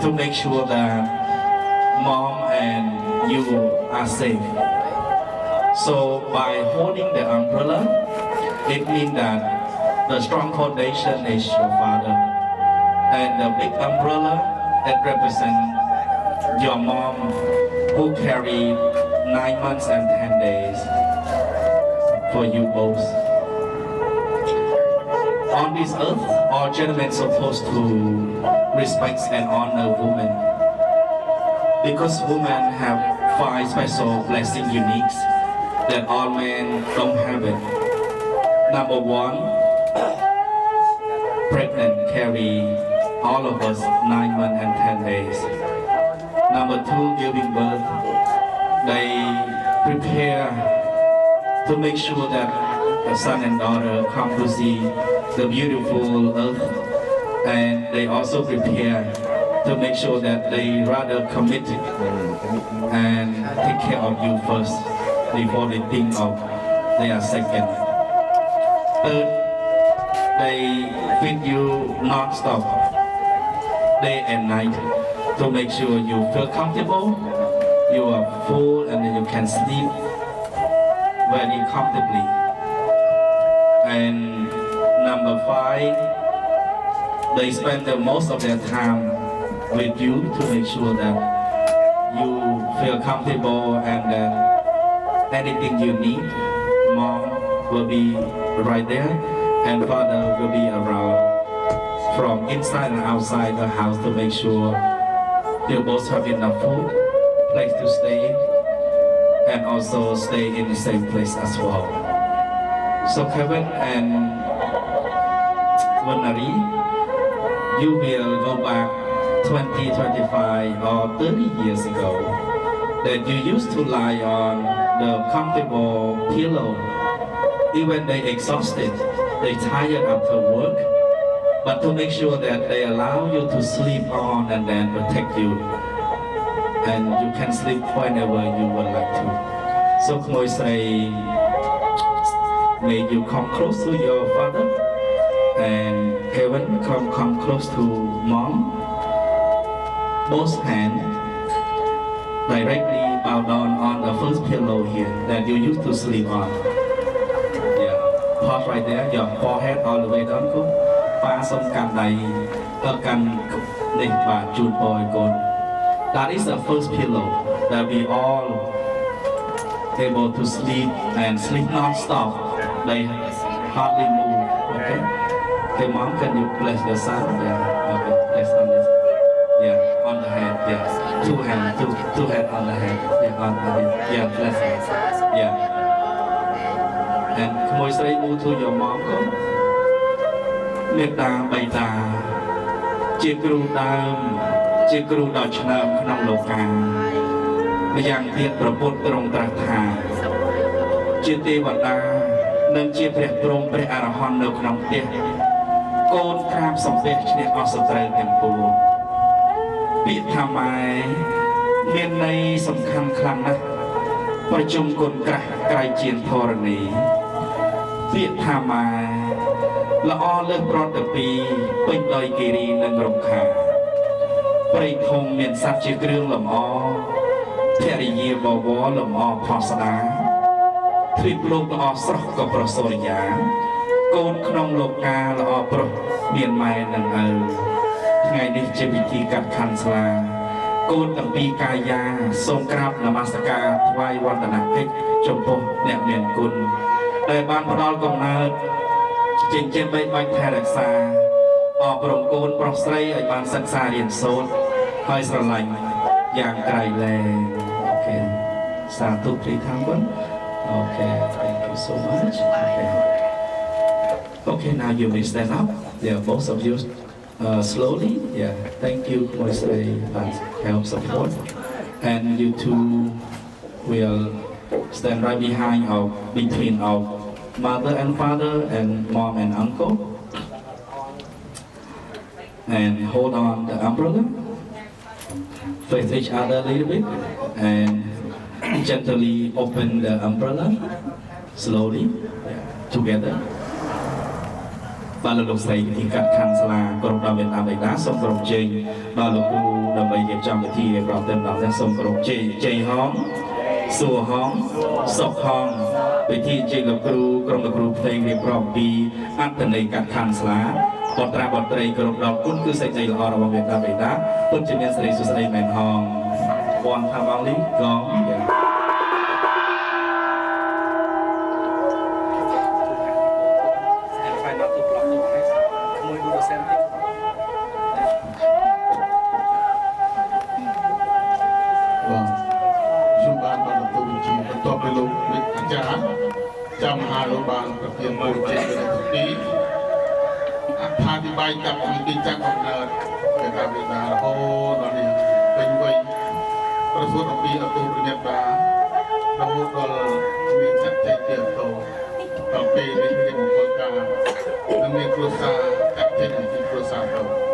to make sure that mom and you are safe. So by holding the umbrella, it means that the strong foundation is your father, and the big umbrella that represents your mom who carried 9 months and 10 days for you both. On this earth, all gentlemen supposed to respect and honor women, because women have 5 special blessing uniques that all men don't have it. Number 1, pregnant, carry all of us 9 months and 10 days. Number 2, giving birth, they prepare to make sure that the son and daughter come to see the beautiful earth, and they also prepare to make sure that they rather commit and take care of you first before they think of their second. Third, they feed you non-stop, day and night, to make sure you feel comfortable, you are full, and then you can sleep very comfortably. And number 5, they spend the most of their time with you to make sure that you feel comfortable, and that anything you need, mom will be right there, and father will be around from inside and outside the house to make sure you both have enough food, place to stay, and also stay in the same place as well. So Kevin and Vanari, you will go back 20, 25 or 30 years ago, that you used to lie on the comfortable pillow. Even they exhausted, they tired after work, but to make sure that they allow you to sleep on and then protect you, and you can sleep whenever you would like to. So Moisei, may you come close to your father, and Kevin come close to mom. Both hands directly bow down on the first pillow here that you used to sleep on. Yeah, pause right there, your forehead all the way down. That is the first pillow that we all able to sleep and sleep non-stop. They hardly move. Okay. Okay, mom, can you place your son? Yeah. Okay, place on this. Yeah, on the head. Yeah, two hands on the head. Yeah, on the head. Yeah, bless her. Yeah. And Moisei, move to your mom. Go. មេត្តាបៃតាជាគ្រូដើមជាគ្រូដ៏ឆ្នើមក្នុងលោកកាម្យ៉ាងទៀតព្រះពុទ្ធទ្រង់ត្រាស់ថាជាទេវតានិងជាព្រះព្រំព្រះអរហន្តនៅក្នុងផ្ទះកូនក្រាបសំពះឈ្នះអស់សត្រូវទាំងពួងពាក្យថាម៉ែមានន័យសំខាន់ខ្លាំងណាស់ប្រជុំគុណក្រាស់ក្រៃជាងធរណីពាក្យថាម៉ែល្អលើសប្រតិពីពេញដោយគិរីនិងរំខាព្រៃធំមានសត្វជាគ្រឿងលម្អភរិយាបវរលម្អផស្ដាទ្វីបលោកល្អស្រស់ក៏ប្រសូរិយាកូនក្នុងលោកកាល្អប្រុសមានម៉ែនិងឪថ្ងៃនេះជាពិធីកាត់ខណ្ឌស្លាកូនទាំងពីរកាយាសូមក្រាបនមស្ការថ្វាយវណ្ដនកិច្ចចំពោះអ្នកមានគុណដែលបានផ្ដល់កំណើតចិញ្ចឹមបីបាច់ថែរក្សាអប់រំកូនប្រុសស្រីឲ្យបានសិក្សារៀនសូត្រហើយស្រឡាញ់យ៉ាងក្រៃលែងអូខេសាធុព្រីខាងវិញអូខេ thank you so much okay now you may stand up yeah both of you slowly yeah thank you for that help support and you two will stand right behind or between our mother and father and mom and uncle and hold on the umbrella face each other a little bit and gently open the umbrella slowly together បាទលោកស្រីវិធីកាត់ខាងសាលាក្រុមដល់វៀតណាមឯណាសូមគោរពជ័យដល់លោកគ្រូដើម្បីរៀបចំពិធីប្រពៃណីដល់សូមគោរពជ័យជ័យហងសួរហងសុខហងពិធីជ័យលោកគ្រូក្រុមលោកគ្រូផ្សេងរៀបរាប់ពីអត្តន័យកាត់ខាងសាលាបត្រាបត្រីក្រុមដល់គុណគឺសេចក្តីល្អរបស់វៀតណាមឯណាពិតជាមានសេរីសុស្ដីមែនហងone time only gone yeah ចាំហាលោកបានប្រទានពរជ័យដល់ទីអត្ថាធិប្បាយចាប់ពីទីចាប់កំណើតគេថាវាថារហូតដល់នេះពេញវ័យប្រសូតអំពីអតុប្រញាប់តារហូតដល់មានចាត់ចែងជាអតុដល់ពេលនេះមានមង្គលការនិងមានគ្រួសារចាត់ចែងពីគ្រួសារទៅ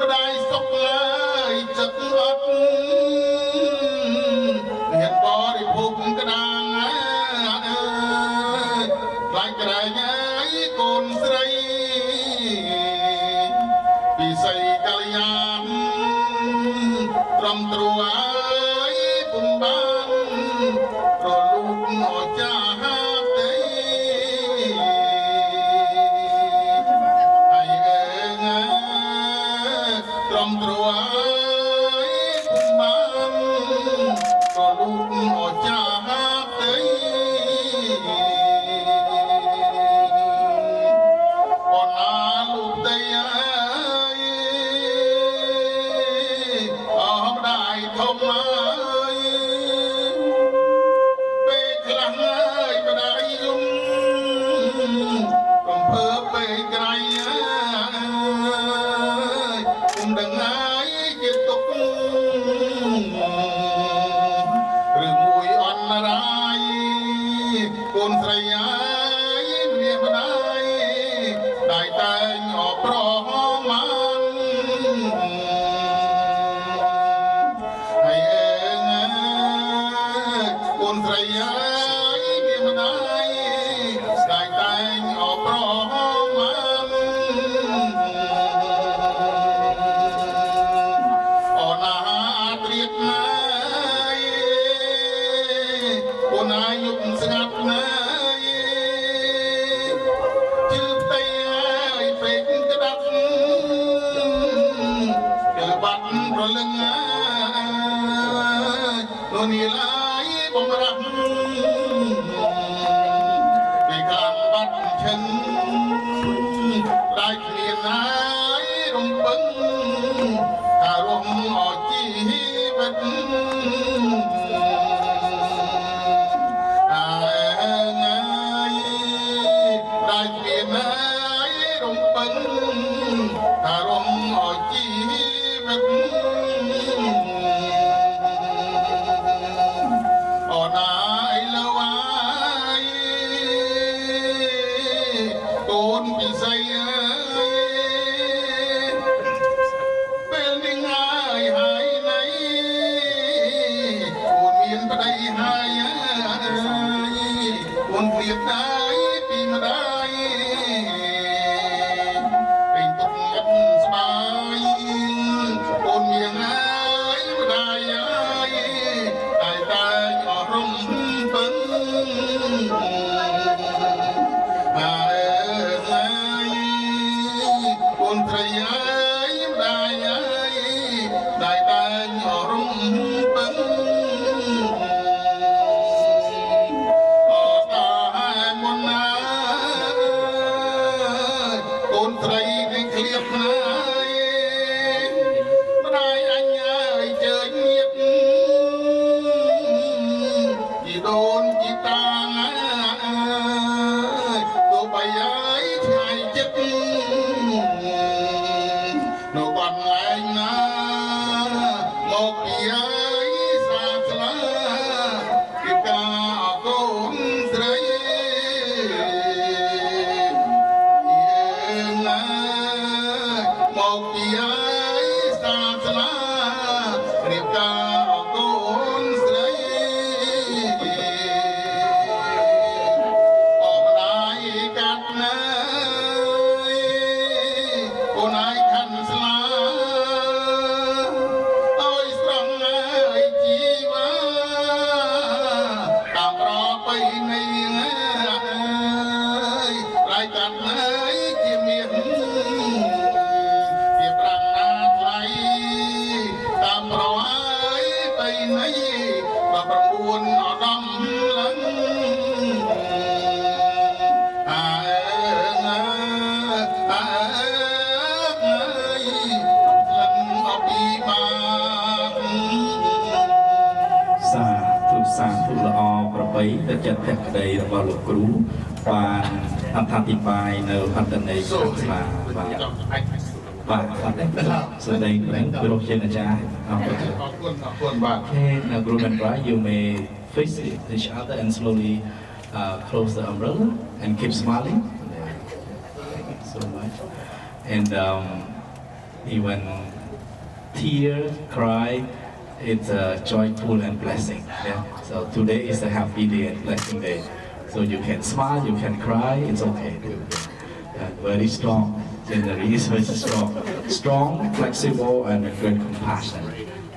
Hãy subscribe cho kênh Ghiền Mì Gõ để không bỏ lỡ ស្រីអើយមានម្ដាយតែតែងអបរំអូណាត្រៀបណាយអូណាយុគស្ងាត់ណាយជឿផ្ទៃហើយពេកក្តាប់គឺបាត់រលឹងលោកនេះឡើយបំរាប់ពីខាងបាត់ឈឹងได้គ្មានហើយរំពឹងថារំអស់ជីវិតได้គ្មានហើយរំពឹងថារំអស់ជីវិតអូនអើយលើអើយកូនពិសីអើយពេលនេះហើយហើយណៃកូនមានប្តីហើយកូនព្រៀបដែរពីម្ដាយពេញទុកចិត្តស្បាយកូនមានហើយម្ដាយហើយតែអស់រំពឹងកូនត្រីអើយម្ដាយអើយតែតែអស់រំពឹងអត់តែមុនណាកូនត្រីនឹងឃ្លៀបណាយម្ដាយអញអើយជើញញាតជីដូនជីតាទោះបីហើយឆ្ងាយចិត្តនៅបាត់ឡែងណាមកពីហើយសាស្លាពីការអកូនស្រីយើងណាមកពីហើយសាស្លាពីការអកូនស្រីអបដាយកាត់ណាអូនឯងខាន់ស្លាអើយស្រងអើយជីវ៉ាតាមប្របីនៃអើយlạiកាត់អើយជាមានជាប្រាំងណាថ្លៃតាមប្រអើយបីនៃបើ9អដំឡើងអើអើលឹងអពីបា សាធុល្អប្របីទៅចិត្តភក្តីរបស់លោកគ្រូបានអត្ថាធិប្បាយនៅអត្តន័យខាងស្លាបាទបាទអត់ទេសម្ដែងព្រមព្រោះជាអាចារ្យអរគុណបាទ Okay now group and bride you may face each other and slowly close the umbrella and keep smiling. Thank you so much. And even tears, cry, it's joyful and blessing. Yeah. So today is a happy day and blessing day. So you can smile, you can cry, it's okay. Very strong. Generally is very strong, flexible, and with great compassion.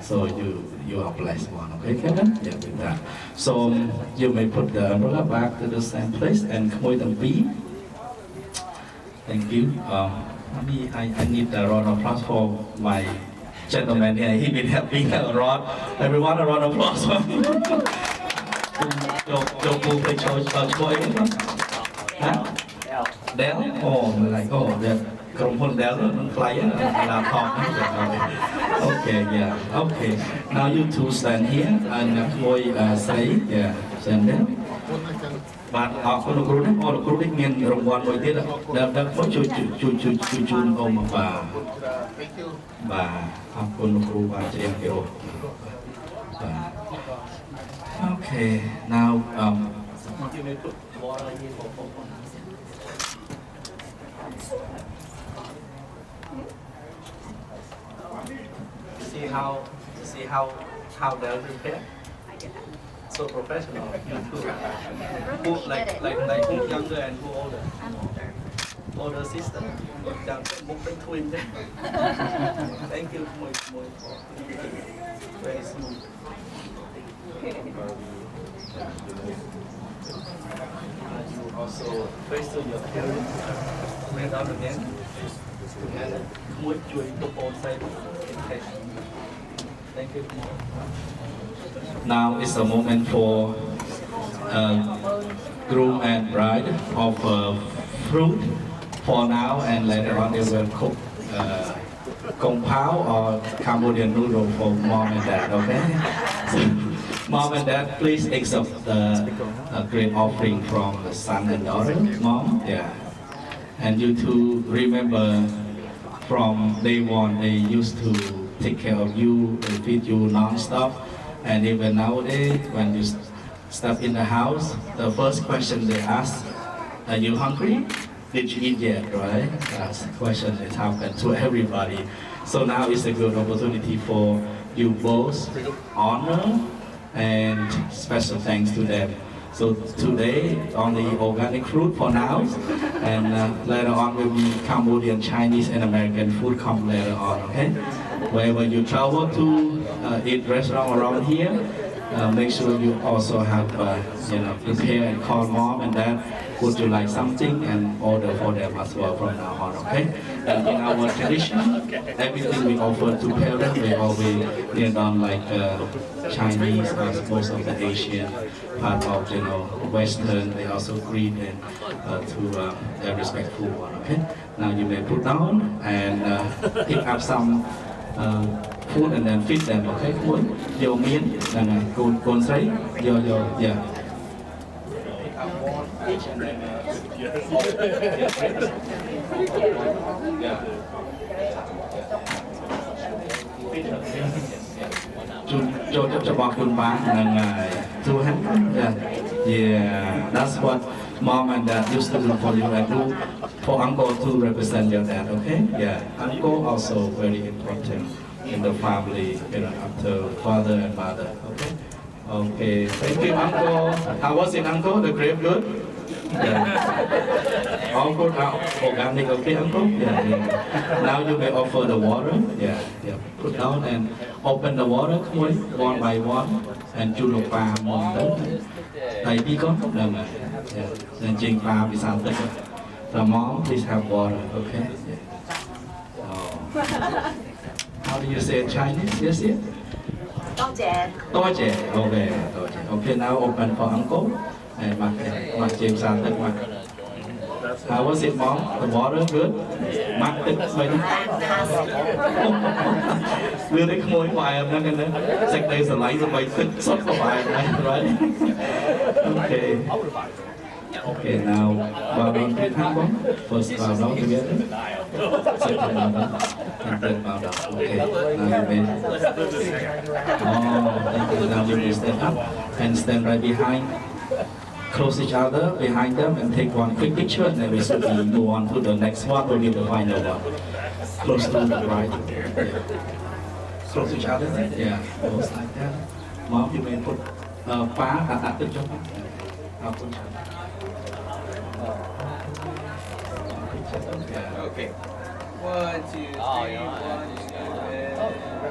So you are blessed one. Okay, Kevin? Yeah, with that. So you may put the umbrella back to the same place and Khmoy Dam Pi. Thank you. I need a round of applause for my gentleman here. He been helping a lot. Everyone a round of applause for him. Your move they choice Huh? Dell? Oh, like that. ក្រុមហ៊ុន Dell នឹងថ្លៃណាថតOkay, yeah. Okay. Now you two stand here and មួយស្រី yeah, stand there. បាទអរគុណលោកគ្រូនេះលោកគ្រូនេះមានរង្វាន់មួយទៀតដែលជួយជូនអមបាទអរគុណលោកគ្រូបាទជ្រាបពីអូបាទ Okay, now you may put water here for see how they'll prepare. so professional. You too. Who like who younger and who older? Older sister. Younger, both twin. Thank you, Khmoy, for very smooth. You also face to your parents. Bring down again. Together. Khmoyជួយទុកអូនស្រី Thank you. Now is the moment for groom and bride of fruit for now, and later on they will cook kong pao or Cambodian noodle for mom and dad. Okay. So, mom and dad, please accept the great offering from the son and daughter. Mom, yeah. And you two remember from day one they used to take care of you, they feed you non-stop, and even nowadays when you step in the house, the first question they ask, are you hungry? Did you eat yet, right? That's the question that happens to everybody. So now is a good opportunity for you both honor and special thanks to them. So today only organic fruit for now, and later on will be Cambodian, Chinese, and American food come later on. Okay, wherever you travel to eat restaurant around here, make sure you also have prepare and call mom and dad. Would you like something and order for them as well from now on? Okay, and in our tradition, everything we offer to parents we always done like Chinese, as most of the Asian part of Western. They also greet and to their respectful one. Okay, now you may put down and pick up some food and then feed them. Okay, food. Your meat and go say your yeah. Pick up one each and then yeah. ចូលរបស់ខ្លួនបានហ្នឹងហើយទូហ្នឹង yeah that's what mom and dad used to do for you and do for uncle to represent your dad. Okay, yeah, uncle also very important in the family, after father and mother. Okay, thank you, uncle. How was it, uncle? The grape good? Yeah. All good now. Organic, okay, uncle? Yeah. Now you may offer the water. Yeah. Put down and open the water, one by one, and you look palm on them. Baby, come. Yeah. Then drink palm is out there. The mom, please have water, okay? Yeah. Oh. How do you say it Chinese? Yes, yeah? Toje. Toje. Okay. Okay, now open for uncle. And Mark James Santek. How was it, mom? The water good? Mark Tip, maybe? Đưa đến khmôi ngoài em đó nghe nè. Sạch đây sẽ lấy rồi mày tích sốt vào bài này, right? Okay. Okay, now bow down to hand. First bow down together. Second bow down. And then bow down. Okay, now you may. Oh, thank you. Now you may stand up and stand right behind. Close each other behind them and take one quick picture, and then we should move on to the next one, will be the final one. Close to the right. Close each other. Yeah, close like that. Mom, you may put at the top. Okay. 1, 2, 3, 1, 2,